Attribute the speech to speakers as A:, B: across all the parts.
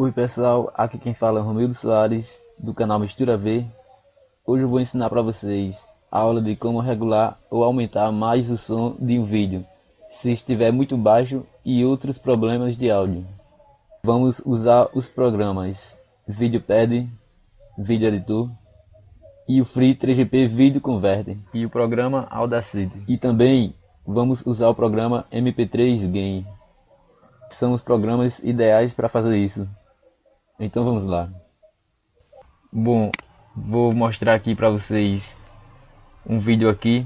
A: Oi pessoal, aqui quem fala é o Romildo Soares, do canal Mistura V. Hoje eu vou ensinar para vocês a aula de como regular ou aumentar mais o som de um vídeo, se estiver muito baixo e outros problemas de áudio. Vamos usar os programas VideoPad, Video Editor e o Free 3GP Video Converter e o programa Audacity. E também vamos usar o programa MP3 Gain. São os programas ideais para fazer isso. Então vamos lá. Bom, vou mostrar aqui para vocês um vídeo aqui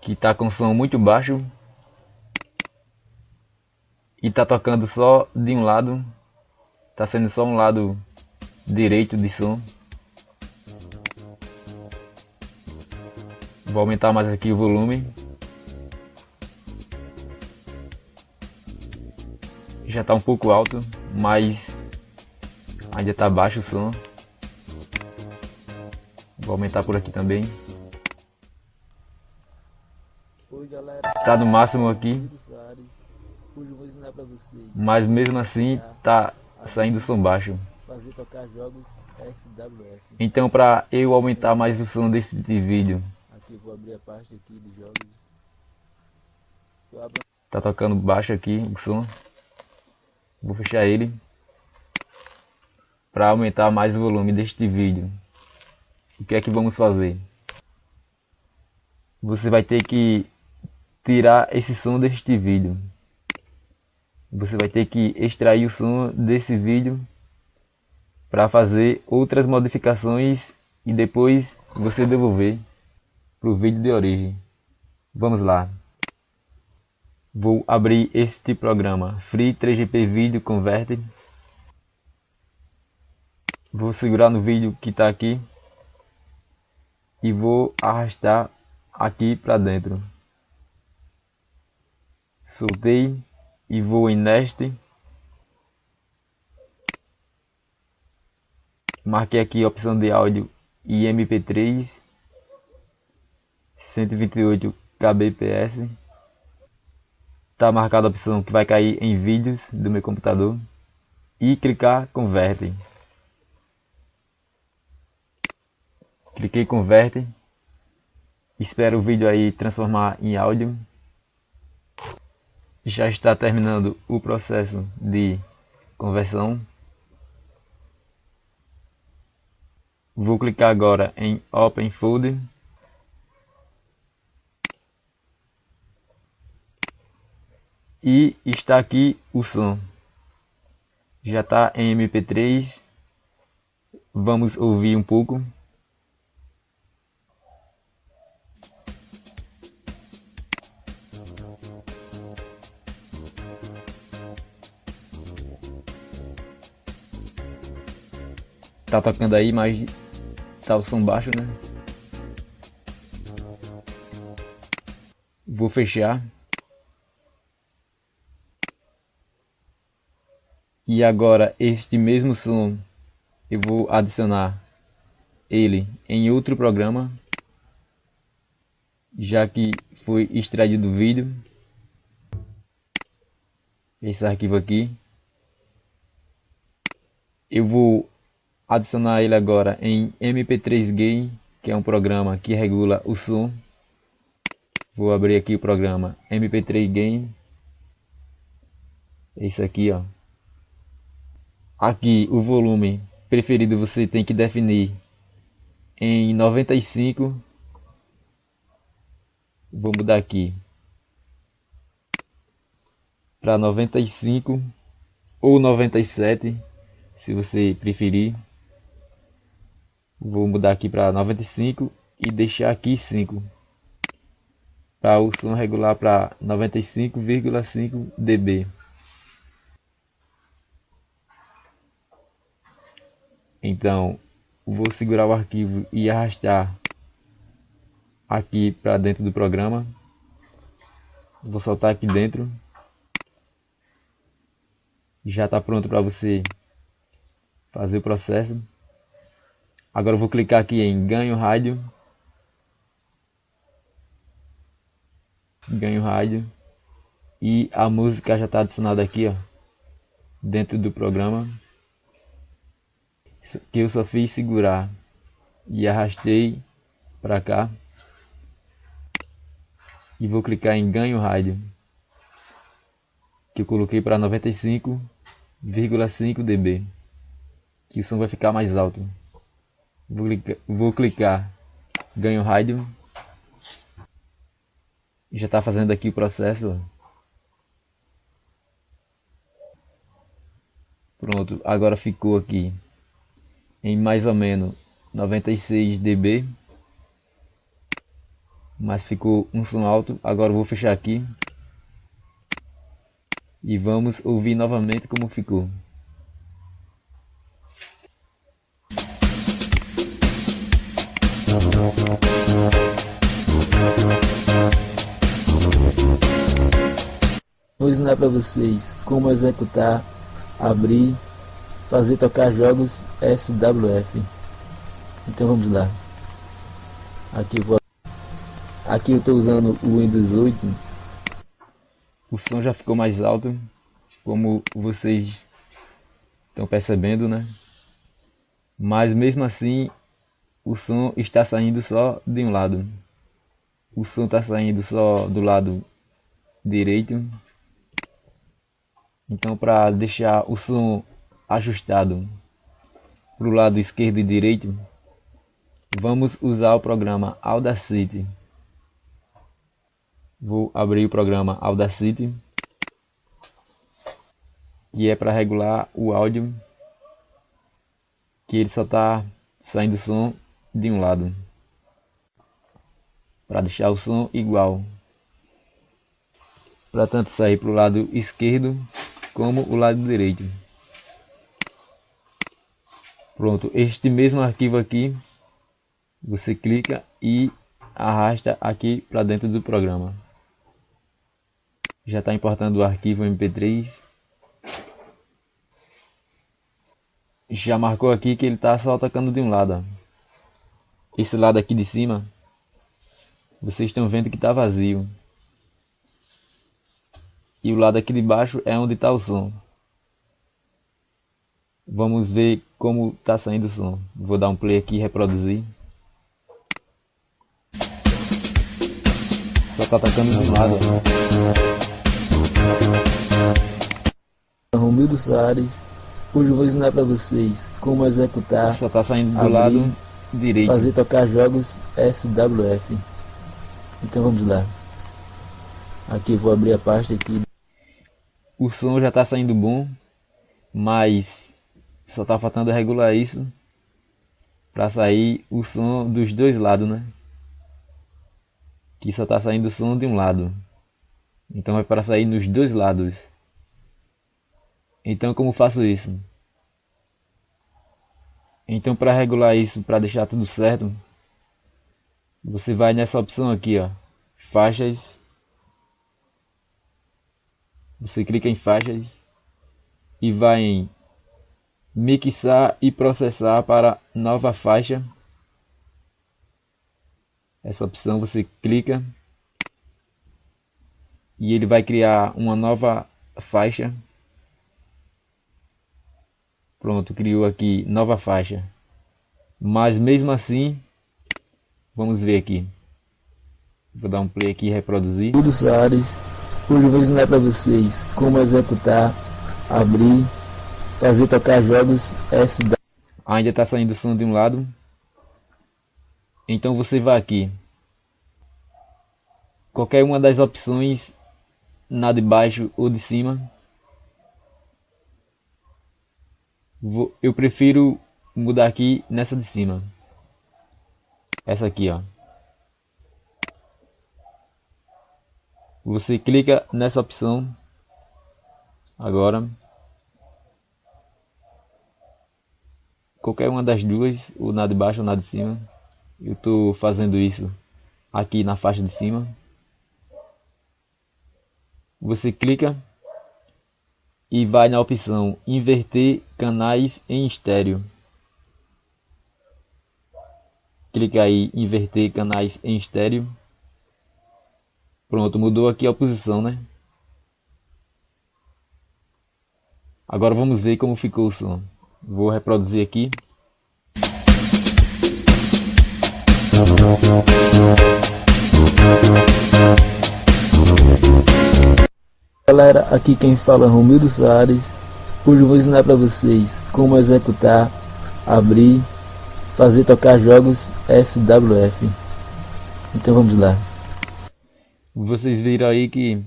A: que tá com som muito baixo e tá tocando só de um lado, tá sendo só um lado direito de som. Vou aumentar mais aqui o volume. Já tá um pouco alto, mas ainda tá baixo o som. Vou aumentar por aqui também.
B: Oi galera,
A: Tá no máximo aqui,
B: Romildo Soares. Hoje eu vou ensinar pra vocês
A: mas mesmo assim tá saindo som baixo.
B: fazer tocar jogos SWF.
A: Então para eu aumentar mais o som desse vídeo,
B: Aqui eu vou abrir a parte aqui dos jogos. Eu abro
A: tá tocando baixo aqui o som. Vou fechar ele para aumentar mais o volume deste vídeo. O que é que vamos fazer? Você vai ter que tirar esse som deste vídeo. Você vai ter que extrair o som desse vídeo para fazer outras modificações e depois você devolver para o vídeo de origem. Vamos lá. Vou abrir este programa Free 3GP Video Converter. Vou segurar no vídeo que está aqui e vou arrastar aqui para dentro. Soltei e vou em Next. Marquei aqui a opção de áudio e MP3 128 kbps. Tá marcada a opção que vai cair em vídeos do meu computador e clicar converte. Cliquei converte. Espero o vídeo aí transformar em áudio. Já está terminando o processo de conversão. Vou clicar agora em Open Folder. E está aqui o som. Já está em MP3. Vamos ouvir um pouco. Tá tocando aí, mas tá o som baixo, né? Vou fechar. E agora este mesmo som eu vou adicionar ele em outro programa, já que foi extraído do vídeo. Esse arquivo aqui. Eu vou adicionar ele agora em MP3 Gain, que é um programa que regula o som. Vou abrir aqui o programa MP3 Gain. Esse aqui, ó. Aqui o volume preferido você tem que definir em 95. Vou mudar aqui para 95 ou 97, se você preferir. Vou mudar aqui para 95 e deixar aqui 5 para o som regular para 95,5 dB. Então vou segurar o arquivo e arrastar aqui para dentro do programa. Vou soltar aqui dentro. Já está pronto para você fazer o processo. Agora eu vou clicar aqui em ganho rádio. Ganho rádio. E a música já está adicionada aqui, ó. dentro do programa, que eu só fiz segurar e arrastei para cá e vou clicar em ganho rádio, que eu coloquei para 95,5 dB, que o som vai ficar mais alto. Vou clicar ganho rádio, já está fazendo aqui o processo. Pronto, agora ficou aqui em mais ou menos 96 dB, mas ficou um som alto. Agora eu vou fechar aqui e vamos ouvir novamente como ficou. Vou ensinar para vocês como executar, abrir, fazer tocar jogos SWF. Então vamos lá. Aqui eu estou usando o Windows 8. O som já ficou mais alto, como vocês estão percebendo, né? Mas mesmo assim o som está saindo só de um lado. O som está saindo só do lado direito. Então, para deixar o som ajustado para o lado esquerdo e direito, vamos usar o programa Audacity. Vou abrir o programa Audacity, que é para regular o áudio, que ele só está saindo som de um lado, para deixar o som igual, para tanto sair para o lado esquerdo como o lado direito. Pronto, este mesmo arquivo aqui, você clica e arrasta aqui para dentro do programa. Já está importando o arquivo MP3. Já marcou aqui que ele está só tocando de um lado. Esse lado aqui de cima, vocês estão vendo que está vazio. E o lado aqui de baixo é onde está o som. Vamos ver como está saindo o som. Vou dar um play aqui e reproduzir. Só está tocando de um lado. Romildo Soares, hoje eu vou ensinar para vocês como executar. Só está saindo do lado direito. Fazer tocar jogos SWF. Então vamos lá. Aqui eu vou abrir a pasta aqui. O som já está saindo bom, mas só está faltando regular isso para sair o som dos dois lados, né? Que só está saindo o som de um lado. Então é para sair nos dois lados. Então como faço isso? Então para regular isso, para deixar tudo certo, você vai nessa opção aqui, ó, faixas. Você clica em faixas e vai em mixar e processar para nova faixa. Essa opção você clica e ele vai criar uma nova faixa. Pronto, criou aqui nova faixa. Mas mesmo assim, vamos ver aqui. Vou dar um play aqui e reproduzir. Tudo Soares, hoje eu vou ensinar para vocês como executar, abrir, fazer tocar jogos SWF. Ainda está saindo o som de um lado. Então você vai aqui. Qualquer uma das opções, na de baixo ou de cima. Eu prefiro mudar aqui nessa de cima. Essa aqui, ó. Você clica nessa opção. Agora. Qualquer uma das duas, ou na de baixo ou na de cima. Eu estou fazendo isso aqui na faixa de cima. Você clica e vai na opção inverter canais em estéreo. Clica aí inverter canais em estéreo. Pronto, mudou aqui a posição, né? Agora vamos ver como ficou o som. Vou reproduzir aqui.
B: Galera, aqui quem fala é Romildo Soares. Hoje eu vou ensinar para vocês como executar, abrir, fazer tocar jogos SWF. Então vamos lá.
A: Vocês viram aí que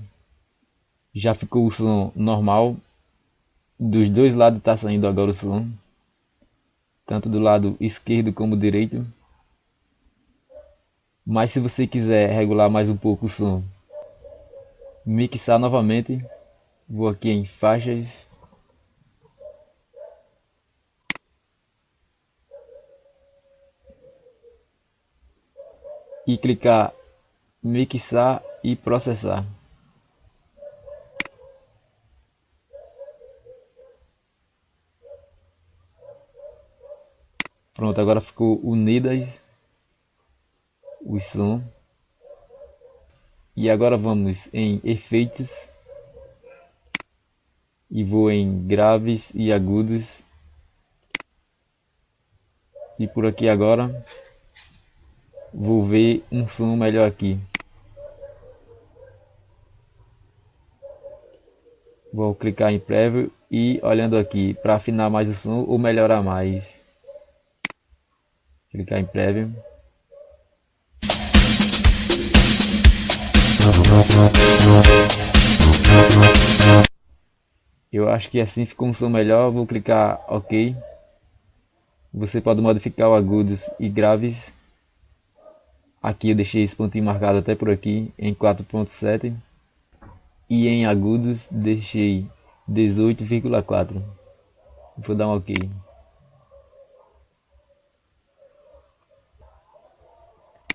A: já ficou o som normal. Dos dois lados está saindo agora o som. Tanto do lado esquerdo como direito. Mas se você quiser regular mais um pouco o som, mixar novamente, vou aqui em faixas. E clicar mixar e processar. Pronto, agora ficou unidas o som. E agora vamos em efeitos. E vou em graves e agudos. E por aqui agora vou ver um som melhor aqui. Vou clicar em prévio e olhando aqui para afinar mais o som ou melhorar mais. Clicar em prévio. Eu acho que assim ficou um som melhor. Vou clicar OK. Você pode modificar o agudos e graves. Aqui eu deixei esse pontinho marcado até por aqui em 4.7. E em agudos deixei 18,4. Vou dar um OK.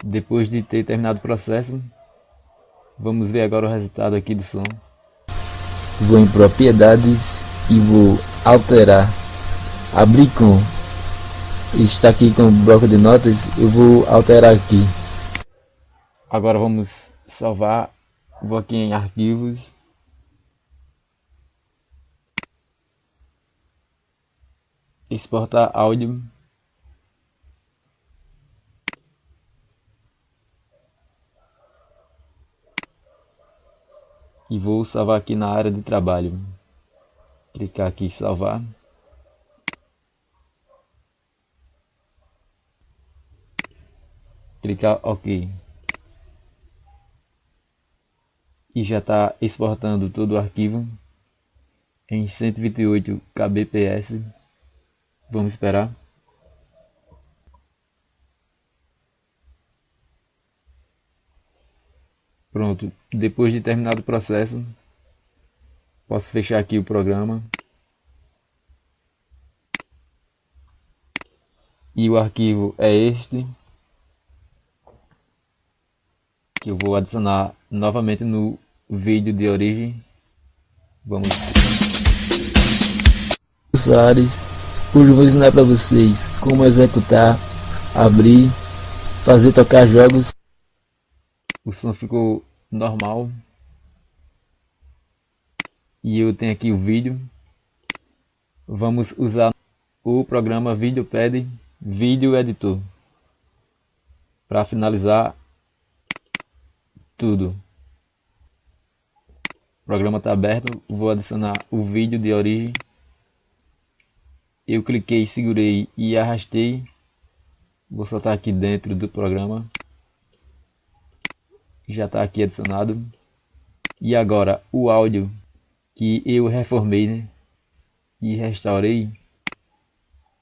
A: Depois de ter terminado o processo, vamos ver agora o resultado aqui do som.
B: Vou em propriedades e vou alterar. Abrir com. Está aqui com o bloco de notas. Eu vou alterar aqui.
A: Agora vamos salvar. Vou aqui em arquivos. Exportar áudio. E vou salvar aqui na área de trabalho. Clicar aqui em salvar. Clicar OK. E já está exportando todo o arquivo em 128 kbps. Vamos esperar. Pronto, depois de terminado o processo, posso fechar aqui o programa. E o arquivo é este, que eu vou adicionar novamente no vídeo de origem. Vamos.
B: Soares. Hoje eu vou ensinar para vocês como executar, abrir, fazer tocar jogos.
A: O som ficou normal. E eu tenho aqui o vídeo. Vamos usar o programa VideoPad Video Editor para finalizar tudo. O programa está aberto. Vou adicionar o vídeo de origem. Eu cliquei, segurei e arrastei. Vou soltar aqui dentro do programa. Já está aqui adicionado. E agora o áudio que eu reformei, né? E restaurei.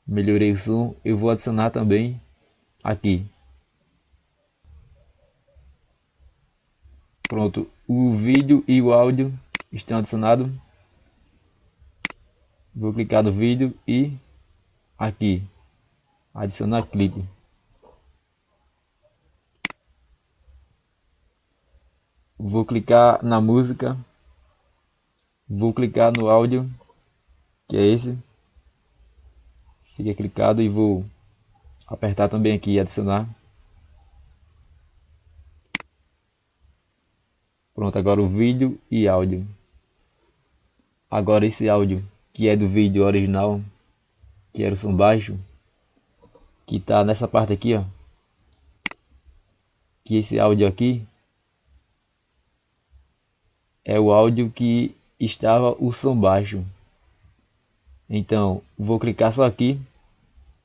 A: Melhorei o som. Eu vou adicionar também aqui. Pronto. O vídeo e o áudio estão adicionados. Vou clicar no vídeo e aqui. Adicionar clipe. Vou clicar na música. Vou clicar no áudio, que é esse. Fica clicado e vou apertar também aqui adicionar. Pronto, agora o vídeo e áudio. Agora esse áudio que é do vídeo original, que era o som baixo, que tá nessa parte aqui, ó. Que esse áudio aqui é o áudio que estava o som baixo. Então, vou clicar só aqui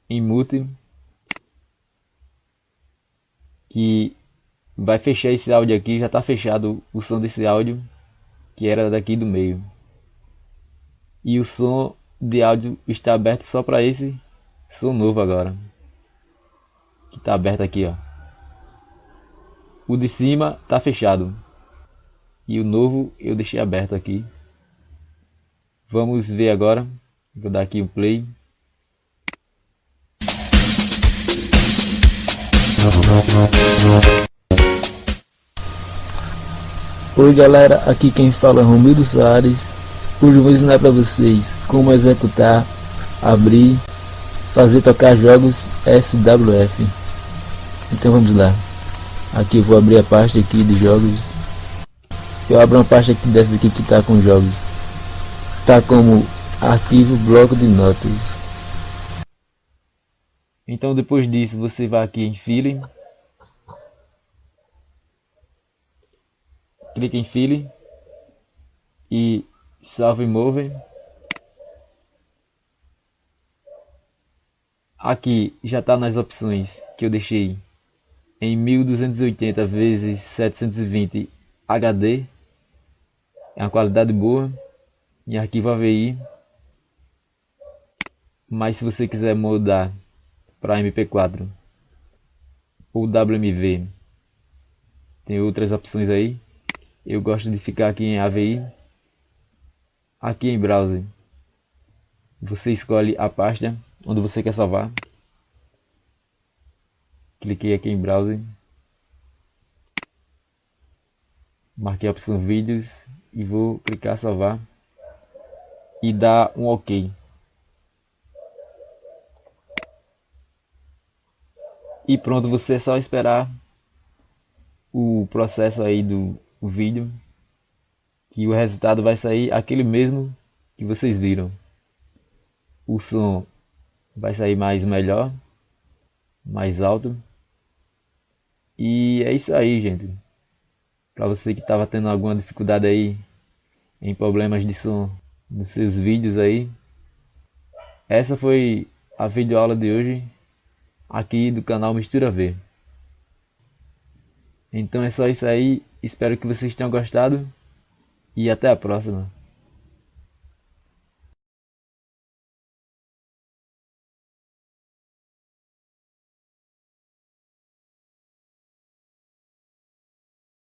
A: em mute, que vai fechar esse áudio aqui. Já está fechado o som desse áudio, que era daqui do meio. E o som de áudio está aberto só para esse som novo agora, que está aberto aqui, ó. O de cima está fechado e o novo eu deixei aberto aqui. Vamos ver agora. Vou dar aqui um play.
B: Oi galera, aqui quem fala é Romildo Soares. Hoje eu vou ensinar para vocês como executar, abrir, fazer tocar jogos SWF. Então vamos lá. Aqui eu vou abrir a pasta aqui de jogos. Eu abro uma pasta aqui dessa daqui que está com jogos. Tá como arquivo bloco de notas.
A: Então depois disso você vai aqui em File, clica em File e Salve Move. Aqui já está nas opções que eu deixei em 1280 × 720 HD, é uma qualidade boa, em arquivo AVI. Mas se você quiser mudar para MP4 ou WMV, tem outras opções aí. Eu gosto de ficar aqui em AVI. Aqui em Browser, você escolhe a pasta onde você quer salvar. Cliquei aqui em Browser, marquei a opção Vídeos e vou clicar salvar e dar um OK. E pronto, você é só esperar o processo aí do vídeo, que o resultado vai sair aquele mesmo que vocês viram. O som vai sair melhor, mais alto. E é isso aí, gente. Para você que estava tendo alguma dificuldade aí em problemas de som nos seus vídeos aí, essa foi a videoaula de hoje aqui do canal Mistura V. Então é só isso aí. Espero que vocês tenham gostado e até a próxima.